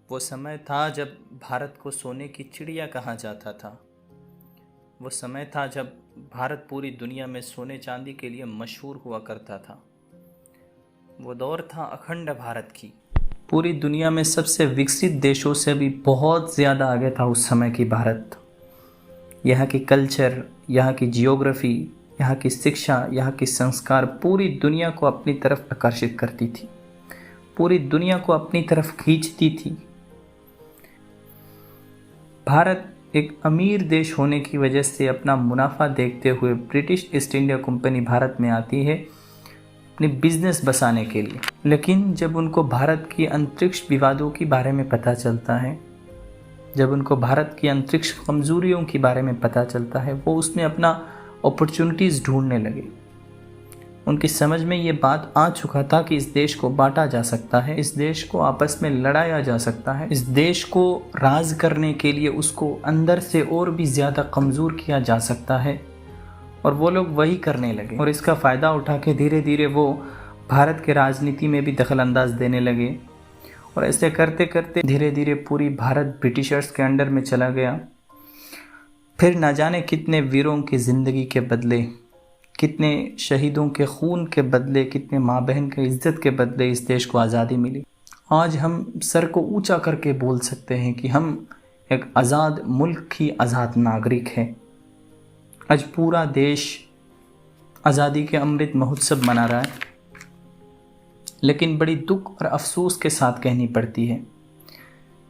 वो समय था जब भारत को सोने की चिड़िया कहा जाता था। वो समय था जब भारत पूरी दुनिया में सोने चांदी के लिए मशहूर हुआ करता था। वो दौर था अखंड भारत की। पूरी दुनिया में सबसे विकसित देशों से भी बहुत ज़्यादा आगे था उस समय की भारत। यहाँ की कल्चर, यहाँ की जियोग्राफी, यहाँ की शिक्षा, यहाँ की संस्कार पूरी दुनिया को अपनी तरफ आकर्षित करती थी, पूरी दुनिया को अपनी तरफ खींचती थी। भारत एक अमीर देश होने की वजह से अपना मुनाफा देखते हुए British east India company Bharat में आती है अपनी बिजनेस बसाने के लिए। लेकिन जब उनको भारत की अंतरिक्ष विवादों के बारे में पता चलता है, जब उनको भारत की अंतरिक्ष कमजोरियों के बारे में पता चलता है, वो उसमें अपना अपॉर्चुनिटीज़ ढूंढने लगे। उनकी समझ में ये बात आ चुका था कि इस देश को बांटा जा सकता है, इस देश को आपस में लड़ाया जा सकता है, इस देश को राज करने के लिए उसको अंदर से और भी ज़्यादा कमज़ोर किया जा सकता है। और वो लोग वही करने लगे और इसका फ़ायदा उठा के धीरे धीरे वो भारत के राजनीति में भी दखल अंदाज देने लगे। और ऐसे करते करते धीरे धीरे पूरी भारत ब्रिटिशर्स के अंडर में चला गया। फिर ना जाने कितने वीरों की ज़िंदगी के बदले, कितने शहीदों के खून के बदले, कितने माँ बहन के इज्जत के बदले इस देश को आज़ादी मिली। आज हम सर को ऊंचा करके बोल सकते हैं कि हम एक आज़ाद मुल्क की आज़ाद नागरिक हैं। आज पूरा देश आज़ादी के अमृत महोत्सव मना रहा है, लेकिन बड़ी दुख और अफसोस के साथ कहनी पड़ती है,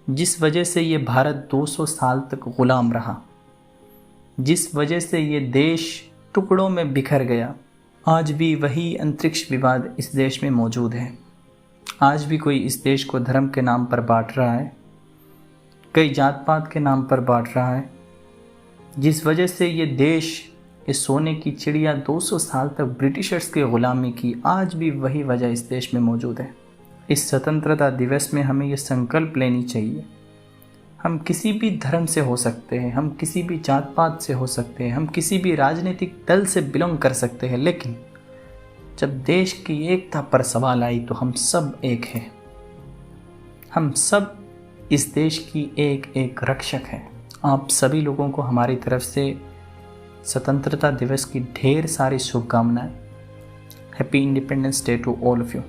जिस वजह से ये भारत 200 साल तक ग़ुलाम रहा, जिस वजह से ये देश टुकड़ों में बिखर गया, आज भी वही अंतरिक्ष विवाद इस देश में मौजूद है। आज भी कोई इस देश को धर्म के नाम पर बांट रहा है, कई जात पात के नाम पर बांट रहा है, जिस वजह से ये देश, इस सोने की चिड़िया 200 साल तक ब्रिटिशर्स की ग़ुलामी की, आज भी वही वजह इस देश में मौजूद है। इस स्वतंत्रता दिवस में हमें ये संकल्प लेनी चाहिए, हम किसी भी धर्म से हो सकते हैं, हम किसी भी जात पात से हो सकते हैं, हम किसी भी राजनीतिक दल से बिलोंग कर सकते हैं, लेकिन जब देश की एकता पर सवाल आई तो हम सब एक हैं। हम सब इस देश की एक एक रक्षक हैं। आप सभी लोगों को हमारी तरफ से स्वतंत्रता दिवस की ढेर सारी शुभकामनाएं। Happy Independence Day to all of you.